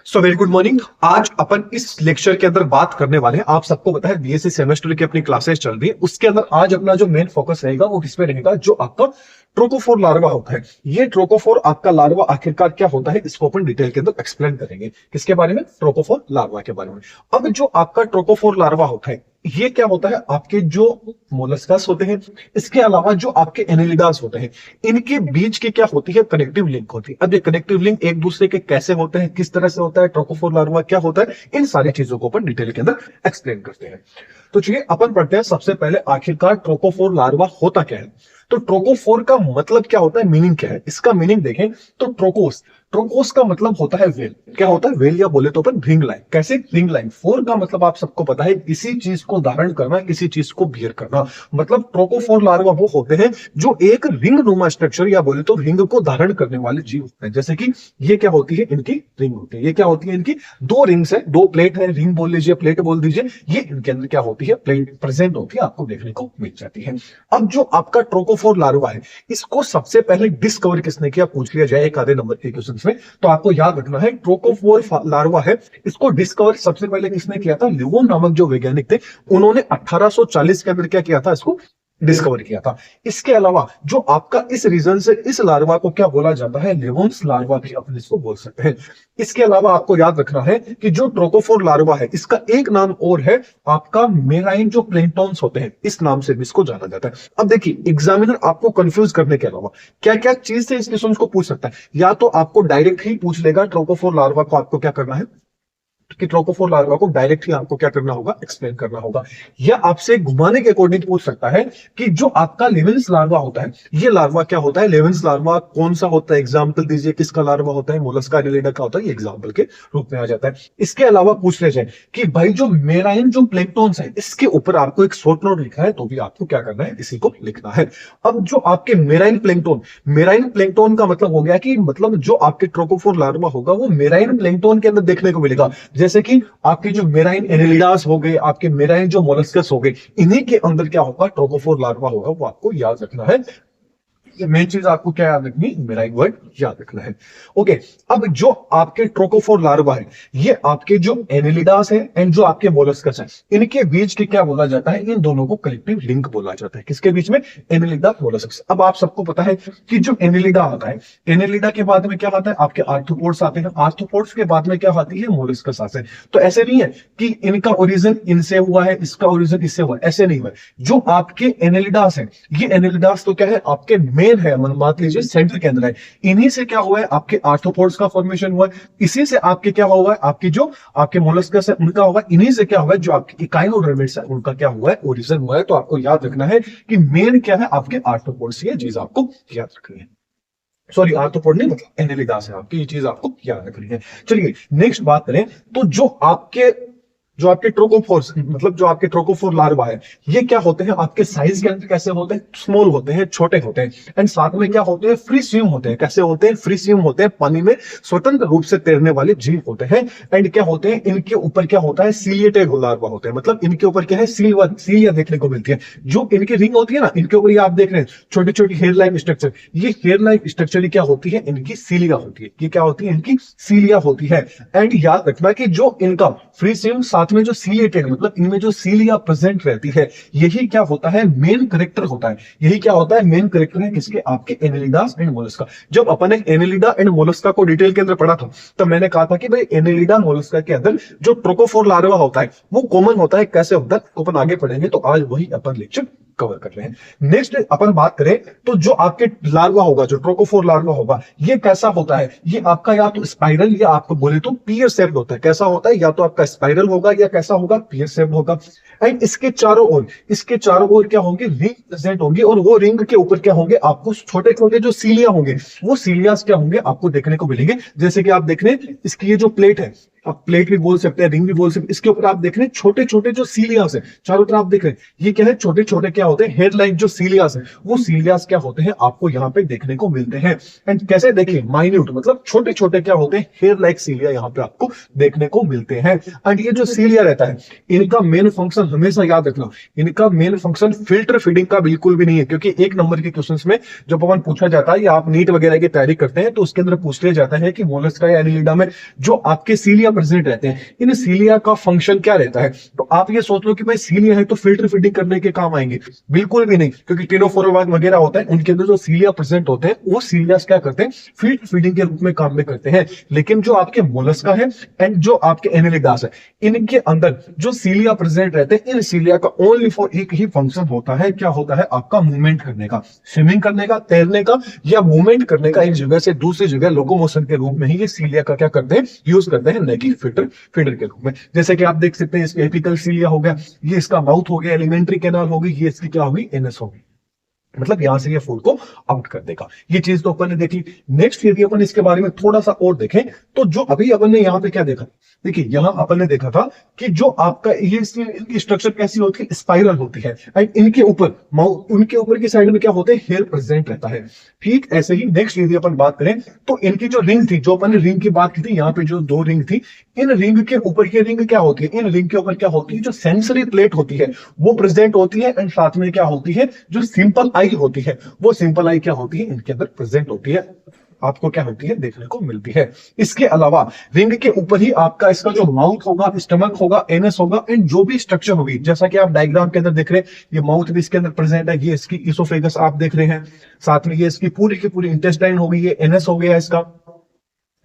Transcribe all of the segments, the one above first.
So very good morning. आज अपन इस lecture के अंदर बात करने वाले हैं। आप सबको पता है बीएससी सेमेस्टर की अपनी क्लासेस चल रही है, उसके अंदर आज अपना जो मेन फोकस रहेगा वो किस पे रहेगा, जो आपका ट्रोकोफोर लार्वा होता है। ये ट्रोकोफोर आपका लार्वा आखिरकार क्या होता है, इसको अपन डिटेल के अंदर एक्सप्लेन करेंगे। किसके बारे में? ट्रोकोफोर लार्वा के बारे में। अब जो आपका ट्रोकोफोर लार्वा होता है, ये क्या होता है, आपके जो मोलस्कस होते हैं, इसके अलावा जो आपके एनेलिडास होते हैं, इनके बीच की क्या होती है, कनेक्टिव लिंक होती है। अब ये कनेक्टिव लिंक एक दूसरे के कैसे होते हैं, किस तरह से होता है, ट्रोकोफोर लार्वा क्या होता है, इन सारी चीजों को अपन डिटेल के अंदर एक्सप्लेन करते हैं। तो चलिए अपन पढ़ते हैं सबसे पहले आखिरकार ट्रोकोफोर लार्वा होता क्या है। तो ट्रोकोफोर का मतलब क्या होता है, मीनिंग क्या है, इसका मीनिंग देखें तो ट्रोकोस, ट्रोकोस का मतलब होता है वेल। क्या होता है? वेल, या बोले तो अपन रिंग लाइन। कैसे? Ring line. फोर का मतलब आप सबको पता है किसी चीज को धारण करना, किसी चीज को बियर करना। मतलब ट्रोकोफोर लार्वा वो होते हैं जो एक रिंग नुमा स्ट्रक्चर या बोले तो रिंग को धारण करने वाले जीव होते हैं। जैसे कि ये क्या होती है, इनकी रिंग होती है। ये क्या होती है, इनकी दो रिंग्स है, दो प्लेट है, रिंग बोल लीजिए, प्लेट बोल दीजिए। ये इनके अंदर क्या होती है, प्लेट प्रेजेंट होती है, आपको देखने को मिल जाती है। अब जो आपका ट्रोकोफोर लार्वा है, इसको सबसे पहले डिस्कवर किसने किया, पूछ लिया जाए एक आधे नंबर के क्वेश्चन में, तो आपको याद रखना है ट्रोकोफोर लार्वा है, इसको डिस्कवर सबसे पहले किसने किया था, लिवोन नामक जो वैज्ञानिक थे, उन्होंने 1840 के अंदर क्या किया था, इसको डिस्कवर किया था। इसके अलावा जो आपका इस रीजन से इस लार्वा को क्या बोला जाता है, लेवोन्स लार्वा भी अपन इसको बोल सकते हैं। इसके अलावा आपको याद रखना है कि जो ट्रोकोफोर लार्वा है, इसका एक नाम और है आपका मेराइन जो प्लैंक्टन्स होते हैं, इस नाम से भी इसको जाना जाता है। अब देखिए, एग्जामिनर आपको कंफ्यूज करने के अलावा क्या क्या चीज से इस क्वेश्चन को पूछ सकता है। या तो आपको डायरेक्ट ही पूछ लेगा ट्रोकोफोर लार्वा को आपको क्या करना है, कि ट्रोकोफोर लार्वा को डायरेक्ट ही आपको क्या करना होगा, एक्सप्लेन करना होगा। या आपसे घुमाने के अकॉर्डिंग पूछ सकता है कि जो आपका लेवेंस लार्वा होता है, ये लार्वा क्या होता है, लेवेंस लार्वा कौन सा होता है, एग्जांपल दीजिए, किसका लार्वा होता है, मोलस्का एनेलिडा का होता है, ये एग्जांपल के रूप में आ जाता है। इसके अलावा पूछ ले जाए कि भाई जो मेराइन जो प्लैंक्टन्स है, इसके ऊपर आपको एक शॉर्ट नोट लिखा है, तो भी आपको क्या करना है, इसी को लिखना है। अब जो आपके मेराइन प्लैंक्टन का मतलब हो गया कि मतलब जो आपके ट्रोकोफोर लार्वा होगा वो मेराइन प्लैंक्टन के अंदर देखने को मिलेगा। जैसे कि आपके जो मेराइन एनेलिडास हो गए, आपके मेराइन जो मोलस्कस हो गए, इन्हीं के अंदर क्या होगा, ट्रोकोफोर लार्वा होगा। वो आपको याद रखना है। मेन चीज आपको क्या याद रखनी, मेराइन वर्ड याद रखना है। ओके, अब जो आपके ट्रोकोफोर लार्वा है, ये आपके जो एनेलिडास है एंड जो आपके मोलस्कस है, इनके बीच के क्या बोला जाता है, इन दोनों को कलेक्टिव लिंक बोला जाता है। किसके बीच में? Annelida molluscs. अब आप सबको पता है कि जो एनेलिडा आता है, एनेलिडा के बाद में क्या आता है, आपके आर्थ्रोपोड्स आते हैं, आर्थ्रोपोड्स के बाद में क्या आती है, मोलस्कस आते हैं। तो ऐसे नहीं है कि इनका ओरिजिन इनसे हुआ है, इसका ओरिजिन इससे हुआ है, ऐसे नहीं हुआ। जो आपके एनेलिडास है, ये एनेलिडास तो क्या है, आपके मेन है, मान लीजिए सेंटर के अंदर है, इन्हीं से क्या हुआ है, आपके आर्थ्रोपोड्स का फॉर्मेशन हुआ है। इसी से आपके क्या हुआ है, आपकी जो आपके मोलस्कस है उनका हुआ है। इन्हीं से क्या हुआ है, जो आपके इकाइनोडर्मिड्स है उनका क्या हुआ है, ओरिजिन हुआ है। तो आपको याद रखना है कि मेन क्या है, आपके आर्थ्रोपोड्स। ये चीज आपको याद रखनी है। सॉरी, आर्थ्रोपोड नहीं, मतलब एनेलिडास है आपकी, ये चीज आपको याद रखनी है। चलिए नेक्स्ट बात करें तो जो आपके ट्रोकोफोर्स, मतलब जो आपके ट्रोकोफोर लार्वा है, ये क्या होते हैं, आपके साइज के अंदर कैसे होते हैं, स्मॉल होते हैं, छोटे होते हैं। एंड साथ में क्या होते हैं, फ्री स्विम होते हैं। कैसे होते हैं? फ्री स्विम होते हैं, पानी में स्वतंत्र रूप से तैरने वाले जीव होते हैं। एंड क्या होते हैं, इनके ऊपर क्या होता है, सीलिएटेड लार्वा होते हैं। मतलब इनके ऊपर क्या है, सीलिया देखने को मिलती है। जो इनकी रिंग होती है ना, इनके ऊपर ये आप देख रहे हैं छोटी छोटी हेयर लाइक स्ट्रक्चर, ये हेयर लाइक स्ट्रक्चर क्या होती है, इनकी सीलिया होती है। ये क्या होती है, इनकी सीलिया होती है। एंड याद रखना कि जो इनका फ्री स्विम साथ में जो सीलिएटेड, मतलब इनमें जो सीलिया प्रेजेंट रहती है, यही क्या होता है, मेन करेक्टर होता है। यही क्या होता है, मेन करेक्टर है किसके, आपके एनेलिडास एंड मोलस्का। जब अपन ने एनेलिडा एंड मोलस्का को डिटेल के अंदर पढ़ा था, तो मैंने कहा था कि भाई एनेलिडा मोलस्का के अंदर जो ट्रोकोफोर लार्वा होता है वो कॉमन होता है। कैसे होता है, तो अपन आगे पढ़ेंगे। तो आज वही अपन लेक्चर कवर कर रहे हैं। नेक्स्ट अपन बात करें तो जो आपके लार्वा होगा, जो ट्रोकोफोर लार्वा होगा, ये कैसा होता है, ये आपका या तो स्पाइरल या आपको बोले तो पियर शेप्ड होता है। कैसा होता है, या तो आपका स्पाइरल होगा या कैसा होगा, पियर शेप्ड होगा। एंड इसके चारों ओर क्या होंगे, रिंग प्रेजेंट होंगे। और वो रिंग के ऊपर क्या होंगे, आपको छोटे छोटे जो सीलिया होंगे, वो सीलियास क्या होंगे, आपको देखने को मिलेंगे। जैसे कि आप देख रहे हैं, इसकी ये जो प्लेट है, आप प्लेट भी बोल सकते हैं, रिंग भी बोल सकते हैं। इसके ऊपर आप देख रहे हैं छोटे छोटे जो सीलियास है, चारों तरफ आप देख रहे हैं, ये क्या है, छोटे छोटे क्या होते हैं, हेयर लाइक जो सीलियास है, वो सीलियास क्या होते हैं आपको यहाँ पे देखने को मिलते हैं। एंड कैसे देखिए, माइन्यूट मतलब छोटे छोटे क्या होते हैं, हेयर लाइक सीलिया यहाँ पे आपको देखने को मिलते हैं। एंड ये जो सीलिया रहता है, इनका मेन फंक्शन हमेशा याद रखना, इनका मेन फंक्शन फिल्टर फीडिंग का बिल्कुल भी नहीं है। क्योंकि एक नंबर के क्वेश्चंस में जब अपन पूछा जाता है या आप नीट वगैरह की तैयारी करते हैं तो उसके अंदर पूछ लिया जाता है कि मोलस्का या एनिलिडा में जो आपके सीलिया प्रेजेंट रहते हैं, इन सीलिया का फंक्शन क्या रहता है। तो आप ये सोच लो कि भाई सीलिया है तो फिल्टर फीडिंग करने के काम आएंगे, बिल्कुल भी नहीं। क्योंकि टिनोफोरा वगैरह होता है, उनके अंदर जो सीलिया प्रेजेंट होते हैं वो सीलिया क्या करते हैं, फिल्टर फीडिंग के रूप में काम में करते हैं। लेकिन जो आपके मोलस्का है एंड जो आपके एनिलिडास है, इनके अंदर जो सीलिया प्रेजेंट रहते हैं, इन सीलिया का ओनली फॉर एक ही फंक्शन होता है, क्या होता है आपका, मूवमेंट करने का, स्विमिंग करने का, तैरने का या मूवमेंट करने का, एक जगह से दूसरी जगह लोकोमोशन के रूप में ही ये सीलिया का क्या करते हैं, यूज करते हैं, न कि फीडर के रूप में। जैसे कि आप देख सकते हैं, इसके एपिकल सीलिया हो गया, ये इसका माउथ हो गया, एलिमेंट्री कैनाल होगी, ये इसकी क्या होगी, एनएस होगी। मतलब यहां से ये फूड को आउट कर देगा। ये चीज तो अपन ने देखी। नेक्स्ट यदि अपन इसके बारे में थोड़ा सा और देखें तो जो अभी अपन ने यहाँ पे क्या देखा, देखिए यहां अपन ने देखा था कि जो आपका ये इनकी स्ट्रक्चर कैसी होती है, स्पाइरल होती है। एंड इनके ऊपर उनके ऊपर की साइड में क्या होते हैं, हेयर प्रेजेंट रहता है। ठीक ऐसे ही नेक्स्ट यदि अपन बात करें तो इनकी जो रिंग थी, जो अपन ने रिंग की बात की थी, यहाँ पे जो दो रिंग थी, इन रिंग के ऊपर, ये रिंग क्या होती है, इन रिंग के ऊपर क्या होती है, जो सेंसरी प्लेट होती है वो प्रेजेंट होती है। एंड साथ में क्या होती है, जो सिंपल आई होती है, वो सिंपल आई क्या होती है, इनके अंदर प्रेजेंट होती है, आपको क्या होती है, देखने को मिलती है। इसके अलावा रिंग के ऊपर ही आपका इसका जो माउथ होगा, स्टमक होगा, एनस होगा, एंड जो भी स्ट्रक्चर होगी, जैसा कि आप डायग्राम के अंदर देख रहे हैं, ये माउथ भी इसके अंदर प्रेजेंट है, ये इसकी इसोफेगस आप देख रहे हैं, साथ में ये इसकी पूरी की पूरी इंटेस्टाइन होगी, ये एनस हो गया इसका,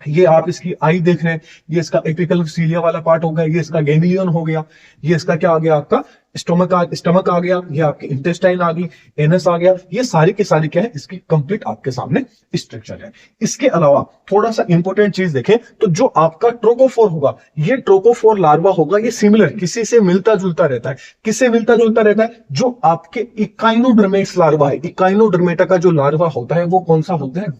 ये आप इसकी आई देख रहे हैं, ये इसका एपिकल सीलिया वाला पार्ट हो गया, ये इसका गैंग्लियन हो गया, ये इसका क्या आ गया, आपका स्टमक आ गया, ये आपकी इंटेस्टाइन आ गई, एनस आ गया। ये सारी की सारी क्या है, इसकी कंप्लीट आपके सामने स्ट्रक्चर है। इसके अलावा थोड़ा सा इंपॉर्टेंट चीज देखें तो जो आपका ट्रोकोफोर होगा, ये ट्रोकोफोर लार्वा होगा, ये सिमिलर किसी से मिलता जुलता रहता है। किससे मिलता जुलता रहता है, जो आपके इकाइनोडर्मेट्स लार्वा है, इकाइनोडर्मेटा का जो लार्वा होता है वो कौन सा होता है,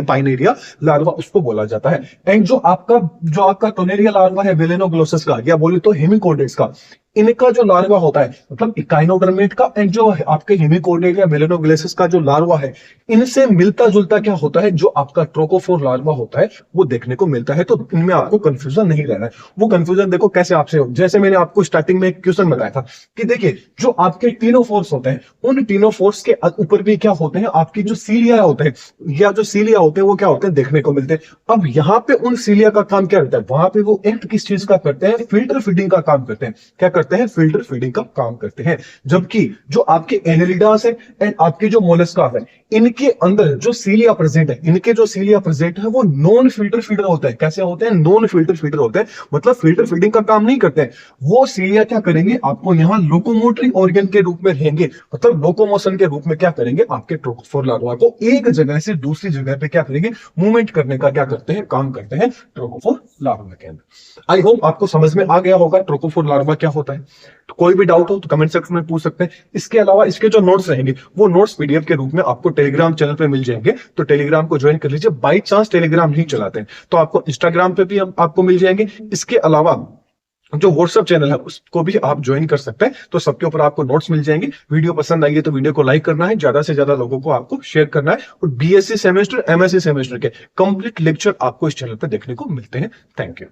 पाइनेरिया लार्वा उसको बोला जाता है। एंड जो आपका टोनेरिया लार्वा है वेलेनोग्लोसस का, या बोले तो हेमिकोडेट्स का, इनका जो लार्वा होता है, मतलब इकाइनोडर्मेट का एंड जो आपके हेमिकोडेट या मेलेनोग्लेसिस का जो लार्वा है, इनसे मिलता जुलता क्या होता है, जो आपका ट्रोकोफोर लार्वा होता है वो देखने को मिलता है। तो इनमें आपको कंफ्यूजन नहीं रहना है। वो कंफ्यूजन देखो कैसे आपसे हो, जैसे मैंने आपको स्टार्टिंग में एक क्वेश्चन बताया था कि देखिए जो आपके टिनोफोर्स होते हैं, उन टिनोफोर्स के ऊपर भी क्या होते हैं, आपकी जो सीलिया होते हैं या जो सीलिया होते हैं वो क्या होते हैं, देखने को मिलते हैं। अब यहाँ पे उन सीलिया का काम क्या रहता है, वहां पे वो एक्ट किस चीज का करते हैं, फिल्टर फीडिंग का काम करते हैं। क्या करते हैं, फिल्टर फीडिंग का काम करते हैं। जबकि जो आपके एनेलिडास है एंड आपके जो मोलस्का है, इनके अंदर जो सीलिया प्रेजेंट है, इनके जो सीलिया प्रेजेंट है वो नॉन फिल्टर फीडर होता है। कैसे होते हैं, नॉन फिल्टर फीडर होते हैं, मतलब फिल्टर फीडिंग का काम नहीं करते हैं। वो सीलिया क्या करेंगे, आपको यहाँ लोकोमोटरी ऑर्गन के रूप में रहेंगे, मतलब लोकोमोशन के रूप में क्या करेंगे, आपके ट्रोकोफोर लार्वा को एक जगह से दूसरी जगह पे क्या करेंगे, मूवमेंट करने का क्या करते हैं, काम करते हैं ट्रोकोफोर लार्वा के अंदर। आई होप आपको समझ में आ गया होगा ट्रोकोफोर लार्वा क्या होता है। तो कोई भी डाउट हो तो कमेंट सेक्शन में पूछ सकते हैं। इसके अलावा इसके जो नोट्स रहेंगे वो नोट्स पीडीएफ के रूप में आपको टेलीग्राम चैनल पे मिल जाएंगे, तो टेलीग्राम को ज्वाइन कर लीजिए। बाई चांस टेलीग्राम नहीं चलाते हैं तो आपको इंस्टाग्राम पे भी आपको मिल जाएंगे। इसके अलावा जो व्हाट्सएप चैनल है उसको भी आप ज्वाइन कर सकते हैं, तो सबके ऊपर आपको नोट्स मिल जाएंगे। वीडियो पसंद आई है तो वीडियो को लाइक करना है, ज्यादा से ज्यादा लोगों को आपको शेयर करना है। और बीएससी सेमेस्टर, एमएससी सेमेस्टर के कंप्लीट लेक्चर आपको इस चैनल पे देखने को मिलते हैं। Thank you.